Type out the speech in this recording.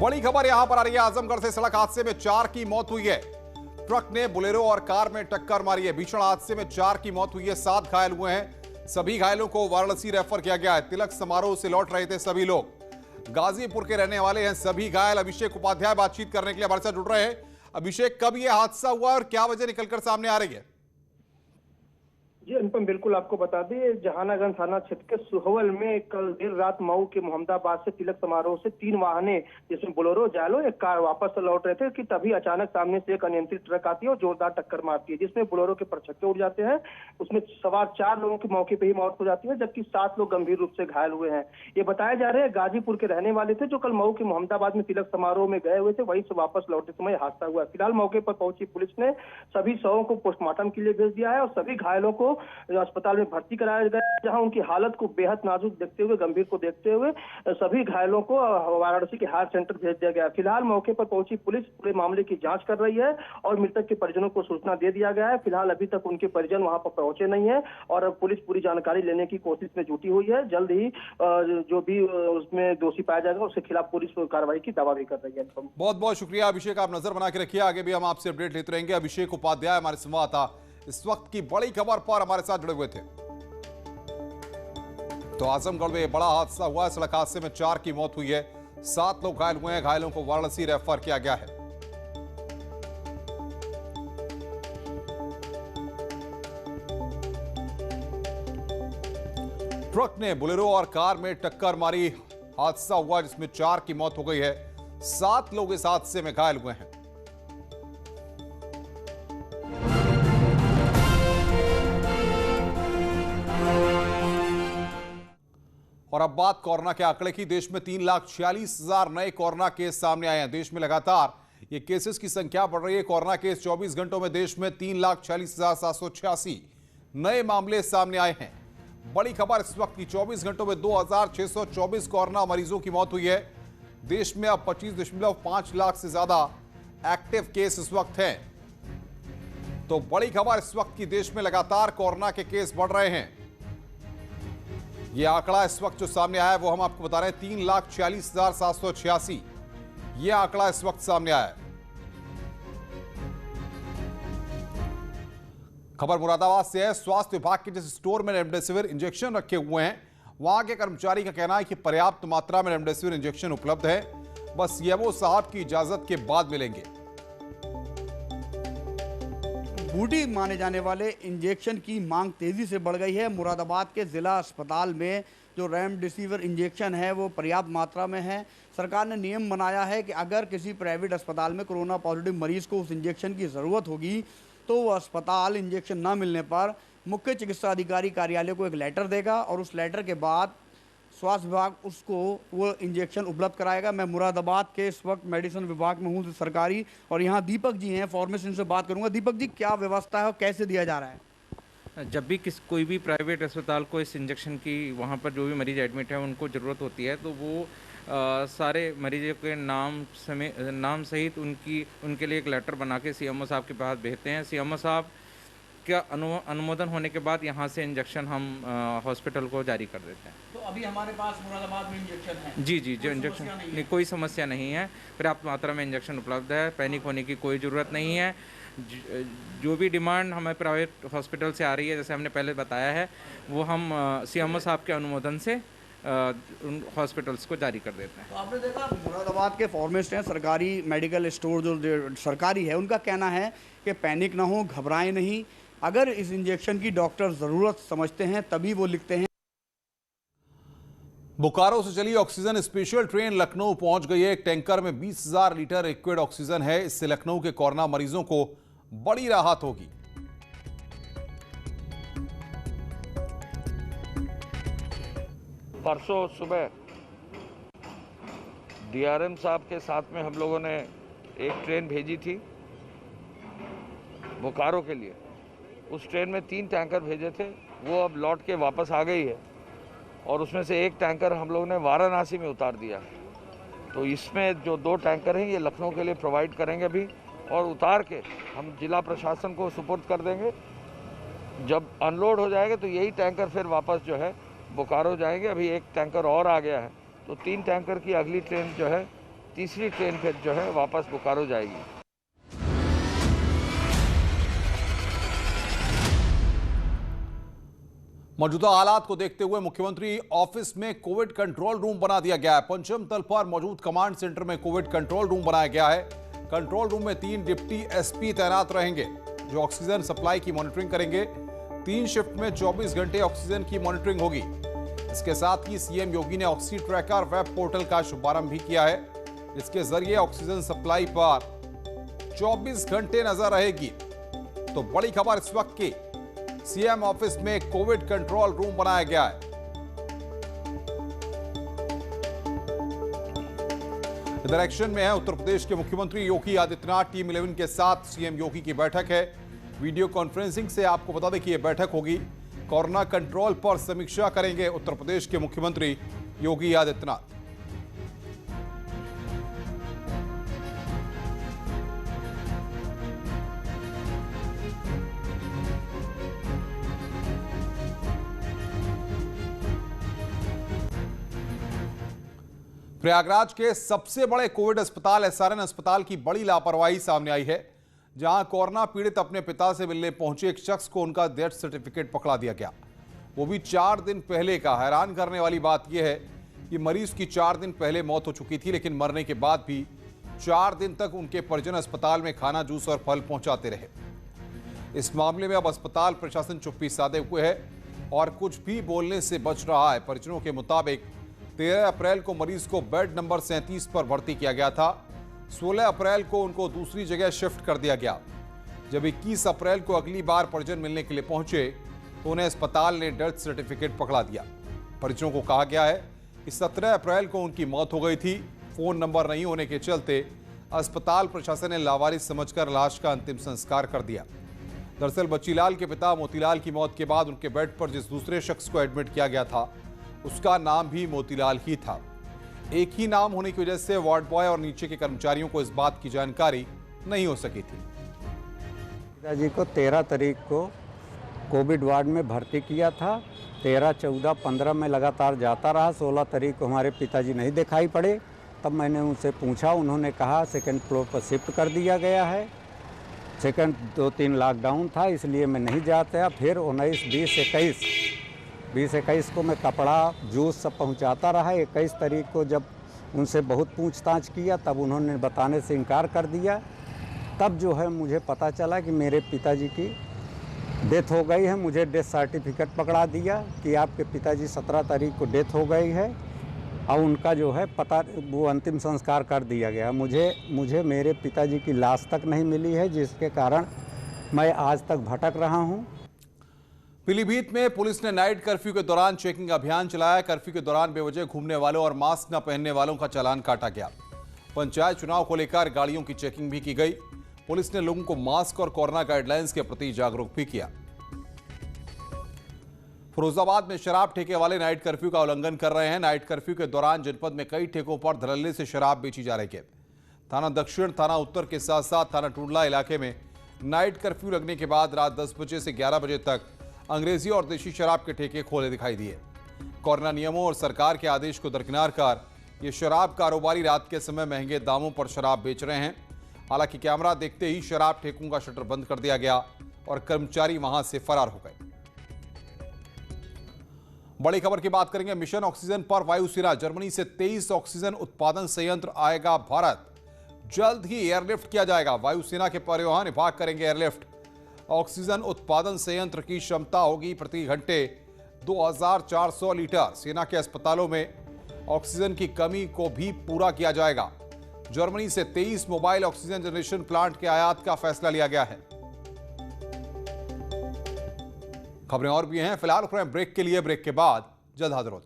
बड़ी खबर यहां पर आ रही है। आजमगढ़ से सड़क हादसे में 4 की मौत हुई है। ट्रक ने बोलेरो और कार में टक्कर मारी है। भीषण हादसे में 4 की मौत हुई है, 7 घायल हुए हैं। सभी घायलों को वाराणसी रेफर किया गया है। तिलक समारोह से लौट रहे थे सभी लोग। गाजीपुर के रहने वाले हैं सभी घायल। अभिषेक उपाध्याय बातचीत करने के लिए हमारे साथ जुड़ रहे हैं। अभिषेक, कब यह हादसा हुआ और क्या वजह निकलकर सामने आ रही है? जी अनुपम, बिल्कुल आपको बता दें, जहानागंज थाना क्षेत्र के सुहवल में कल देर रात मऊ के मोहम्मदाबाद से तिलक समारोह से 3 वाहने जिसमें बोलेरो, जालो, एक कार वापस लौट रहे थे कि तभी अचानक सामने से एक अनियंत्रित ट्रक आती है और जोरदार टक्कर मारती है, जिसमें बोलेरो के परछक्के उड़ जाते हैं। उसमें सवार 4 लोगों की मौके पर ही मौत हो जाती है, जबकि 7 लोग गंभीर रूप से घायल हुए हैं। ये बताया जा रहा है गाजीपुर के रहने वाले थे जो कल मऊ के मोहम्मदाबाद में तिलक समारोह में गए हुए थे, वहीं से वापस लौटते समय हादसा हुआ। फिलहाल मौके पर पहुंची पुलिस ने सभी शवों को पोस्टमार्टम के लिए भेज दिया है और सभी घायलों को अस्पताल में भर्ती कराया गया, जहां उनकी हालत को बेहद नाजुक देखते हुए, गंभीर को देखते हुए सभी घायलों को वाराणसी के हायर सेंटर भेज दिया गया। फिलहाल मौके पर पहुंची पुलिस पूरे मामले की जांच कर रही है और मृतक के परिजनों को सूचना दे दिया गया है। फिलहाल अभी तक उनके परिजन वहां पर पहुंचे नहीं है और पुलिस पूरी जानकारी लेने की कोशिश में जुटी हुई है। जल्द ही जो भी उसमें दोषी पाया जाएगा उसके खिलाफ पुलिस कार्रवाई की दावा भी कर रही है। बहुत बहुत शुक्रिया अभिषेक, आप नजर बना के रखिए, आगे भी हम आपसे अपडेट लेते रहेंगे। अभिषेक उपाध्याय हमारे संवाददाता इस वक्त की बड़ी खबर पर हमारे साथ जुड़े हुए थे। तो आजमगढ़ में बड़ा हादसा हुआ है। सड़क हादसे में 4 की मौत हुई है, 7 लोग घायल हुए हैं। घायलों को वाराणसी रेफर किया गया है। ट्रक ने बोलेरो और कार में टक्कर मारी। हादसा हुआ जिसमें 4 की मौत हो गई है, 7 लोग इस हादसे में घायल हुए हैं। और अब बात कोरोना के आंकड़े की। देश में 3,46,000 नए कोरोना केस सामने आए हैं। देश में लगातार ये केसेस की संख्या बढ़ रही है। कोरोना केस 24 घंटों में देश में 3,46,786 नए मामले सामने आए हैं। बड़ी खबर इस वक्त की, 24 घंटों में 2,624 कोरोना मरीजों की मौत हुई है। देश में अब 25.5 लाख से ज्यादा एक्टिव केस इस वक्त हैं। तो बड़ी खबर इस वक्त की, देश में लगातार कोरोना के केस बढ़ रहे हैं। यह आंकड़ा इस वक्त जो सामने आया है वो हम आपको बता रहे हैं, 3,46,786 यह आंकड़ा इस वक्त सामने आया है। खबर मुरादाबाद से है। स्वास्थ्य विभाग के जिस स्टोर में रेमडेसिविर इंजेक्शन रखे हुए हैं, वहां के कर्मचारी का कहना है कि पर्याप्त मात्रा में रेमडेसिविर इंजेक्शन उपलब्ध है, बस सीएमओ साहब की इजाजत के बाद मिलेंगे। बूटी माने जाने वाले इंजेक्शन की मांग तेजी से बढ़ गई है। मुरादाबाद के जिला अस्पताल में जो रेमडेसिविर इंजेक्शन है वो पर्याप्त मात्रा में है। सरकार ने नियम बनाया है कि अगर किसी प्राइवेट अस्पताल में कोरोना पॉजिटिव मरीज को उस इंजेक्शन की ज़रूरत होगी तो वो अस्पताल इंजेक्शन न मिलने पर मुख्य चिकित्सा अधिकारी कार्यालय को एक लेटर देगा और उस लेटर के बाद स्वास्थ्य विभाग उसको वो इंजेक्शन उपलब्ध कराएगा। मैं मुरादाबाद के इस वक्त मेडिसिन विभाग में हूँ सरकारी, और यहाँ दीपक जी हैं फार्मेसिस्ट से बात करूँगा। दीपक जी, क्या व्यवस्था है और कैसे दिया जा रहा है? जब भी कोई भी प्राइवेट अस्पताल को इस इंजेक्शन की, वहाँ पर जो भी मरीज एडमिट है उनको ज़रूरत होती है, तो वो सारे मरीजों के नाम सहित उनके लिए एक लेटर बना के सीएमओ साहब के पास भेजते हैं। सीएमओ साहब का अनुमोदन होने के बाद यहाँ से इंजेक्शन हम हॉस्पिटल को जारी कर देते हैं। तो अभी हमारे पास मुरादाबाद में इंजेक्शन है? जी, जो इंजेक्शन नहीं, कोई समस्या नहीं है। पर्याप्त मात्रा में इंजेक्शन उपलब्ध है। पैनिक होने की कोई ज़रूरत नहीं है। जो भी डिमांड हमें प्राइवेट हॉस्पिटल से आ रही है, जैसे हमने पहले बताया है, वो हम सीएमओ साहब के अनुमोदन से उन हॉस्पिटल्स को जारी कर देते हैं। तो आपने देखा मुरादाबाद के फार्मेसिस्ट हैं, सरकारी मेडिकल स्टोर जो सरकारी है, उनका कहना है कि पैनिक ना हो, घबराएं नहीं। अगर इस इंजेक्शन की डॉक्टर ज़रूरत समझते हैं तभी वो लिखते हैं। बोकारो से चली ऑक्सीजन स्पेशल ट्रेन लखनऊ पहुंच गई है। एक टैंकर में 20,000 लीटर लिक्विड ऑक्सीजन है। इससे लखनऊ के कोरोना मरीजों को बड़ी राहत होगी। परसों सुबह डीआरएम साहब के साथ में हम लोगों ने एक ट्रेन भेजी थी बोकारो के लिए। उस ट्रेन में 3 टैंकर भेजे थे, वो अब लौट के वापस आ गई है और उसमें से एक टैंकर हम लोगों ने वाराणसी में उतार दिया। तो इसमें जो 2 टैंकर हैं ये लखनऊ के लिए प्रोवाइड करेंगे अभी, और उतार के हम जिला प्रशासन को सुपुर्द कर देंगे। जब अनलोड हो जाएगा तो यही टैंकर फिर वापस जो है बोकारो जाएंगे। अभी एक टैंकर और आ गया है, तो 3 टैंकर की अगली ट्रेन जो है तीसरी ट्रेन फिर जो है वापस बोकारो जाएगी। मौजूदा हालात को देखते हुए मुख्यमंत्री ऑफिस में कोविड कंट्रोल रूम बना दिया गया है। पंचम तल पर मौजूद कमांड सेंटर में कोविड कंट्रोल रूम बनाया गया है। कंट्रोल रूम में 3 डिप्टी एसपी तैनात रहेंगे जो ऑक्सीजन सप्लाई की मॉनिटरिंग करेंगे। 3 शिफ्ट में 24 घंटे ऑक्सीजन की मॉनिटरिंग होगी। इसके साथ ही सीएम योगी ने ऑक्सी ट्रैकर वेब पोर्टल का शुभारंभ भी किया है। इसके जरिए ऑक्सीजन सप्लाई पर 24 घंटे नजर रहेगी। तो बड़ी खबर इस वक्त की, सीएम ऑफिस में कोविड कंट्रोल रूम बनाया गया है। इधर एक्शन में है उत्तर प्रदेश के मुख्यमंत्री योगी आदित्यनाथ। टीम 11 के साथ सीएम योगी की बैठक है। वीडियो कॉन्फ्रेंसिंग से आपको बता दें कि यह बैठक होगी। कोरोना कंट्रोल पर समीक्षा करेंगे उत्तर प्रदेश के मुख्यमंत्री योगी आदित्यनाथ। प्रयागराज के सबसे बड़े कोविड अस्पताल एसआरएन अस्पताल की बड़ी लापरवाही सामने आई है, जहां कोरोना पीड़ित अपने पिता से मिलने पहुंचे एक शख्स को उनका डेथ सर्टिफिकेट पकड़ा दिया गया, वो भी 4 दिन पहले का। हैरान करने वाली बात यह है कि मरीज की 4 दिन पहले मौत हो चुकी थी, लेकिन मरने के बाद भी 4 दिन तक उनके परिजन अस्पताल में खाना, जूस और फल पहुंचाते रहे। इस मामले में अब अस्पताल प्रशासन चुप्पी साधे हुए है और कुछ भी बोलने से बच रहा है। परिजनों के मुताबिक 13 अप्रैल को मरीज को बेड नंबर 37 पर भर्ती किया गया था। 16 अप्रैल को उनको दूसरी जगह शिफ्ट कर दिया गया। जब 21 अप्रैल को अगली बार परिजन मिलने के लिए पहुंचे तो उन्हें अस्पताल ने डेथ सर्टिफिकेट पकड़ा दिया। परिजनों को कहा गया है कि 17 अप्रैल को उनकी मौत हो गई थी। फोन नंबर नहीं होने के चलते अस्पताल प्रशासन ने लावारिस समझकर लाश का अंतिम संस्कार कर दिया। दरअसल बच्चीलाल के पिता मोतीलाल की मौत के बाद उनके बेड पर जिस दूसरे शख्स को एडमिट किया गया था उसका नाम भी मोतीलाल ही था। एक ही नाम होने की वजह से वार्ड बॉय और नीचे के कर्मचारियों को इस बात की जानकारी नहीं हो सकी थी। पिताजी को 13 तारीख को कोविड वार्ड में भर्ती किया था। 13, 14, 15 में लगातार जाता रहा। 16 तारीख को हमारे पिताजी नहीं दिखाई पड़े। तब मैंने उनसे पूछा, उन्होंने कहा सेकंड फ्लोर पर शिफ्ट कर दिया गया है। सेकंड 2-3 लॉकडाउन था इसलिए मैं नहीं जाता। फिर 19, 20, 21 को मैं कपड़ा, जूस सब पहुंचाता रहा। 21 तारीख को जब उनसे बहुत पूछताछ किया तब उन्होंने बताने से इनकार कर दिया। तब जो है मुझे पता चला कि मेरे पिताजी की डेथ हो गई है। मुझे डेथ सर्टिफिकेट पकड़ा दिया कि आपके पिताजी 17 तारीख को डेथ हो गई है और उनका जो है पता, वो अंतिम संस्कार कर दिया गया। मुझे मेरे पिताजी की लाश तक नहीं मिली है, जिसके कारण मैं आज तक भटक रहा हूँ। पीलीभीत में पुलिस ने नाइट कर्फ्यू के दौरान चेकिंग अभियान चलाया। कर्फ्यू के दौरान बेवजह घूमने वालों और मास्क न पहनने वालों का चालान काटा गया। पंचायत चुनाव को लेकर गाड़ियों की चेकिंग भी की गई। पुलिस ने लोगों को मास्क और कोरोना गाइडलाइंस के प्रति जागरूक भी किया। फिरोजाबाद में शराब ठेके वाले नाइट कर्फ्यू का उल्लंघन कर रहे हैं। नाइट कर्फ्यू के दौरान जनपद में कई ठेकों पर धड़ल्ले से शराब बेची जा रही है। थाना दक्षिण, थाना उत्तर के साथ साथ थाना टुंडला इलाके में नाइट कर्फ्यू लगने के बाद रात 10 बजे से 11 बजे तक अंग्रेजी और देशी शराब के ठेके खोले दिखाई दिए। कोरोना नियमों और सरकार के आदेश को दरकिनार कर ये शराब कारोबारी रात के समय महंगे दामों पर शराब बेच रहे हैं। हालांकि कैमरा देखते ही शराब ठेकों का शटर बंद कर दिया गया और कर्मचारी वहां से फरार हो गए। बड़ी खबर की बात करेंगे मिशन ऑक्सीजन पर। वायुसेना जर्मनी से 23 ऑक्सीजन उत्पादन संयंत्र आएगा भारत। जल्द ही एयरलिफ्ट किया जाएगा। वायुसेना के परिवहन विभाग करेंगे एयरलिफ्ट। ऑक्सीजन उत्पादन संयंत्र की क्षमता होगी प्रति घंटे 2400 लीटर। सेना के अस्पतालों में ऑक्सीजन की कमी को भी पूरा किया जाएगा। जर्मनी से 23 मोबाइल ऑक्सीजन जनरेशन प्लांट के आयात का फैसला लिया गया है। खबरें और भी हैं, फिलहाल ब्रेक के लिए। ब्रेक के बाद जल्द हाजिर होते हैं।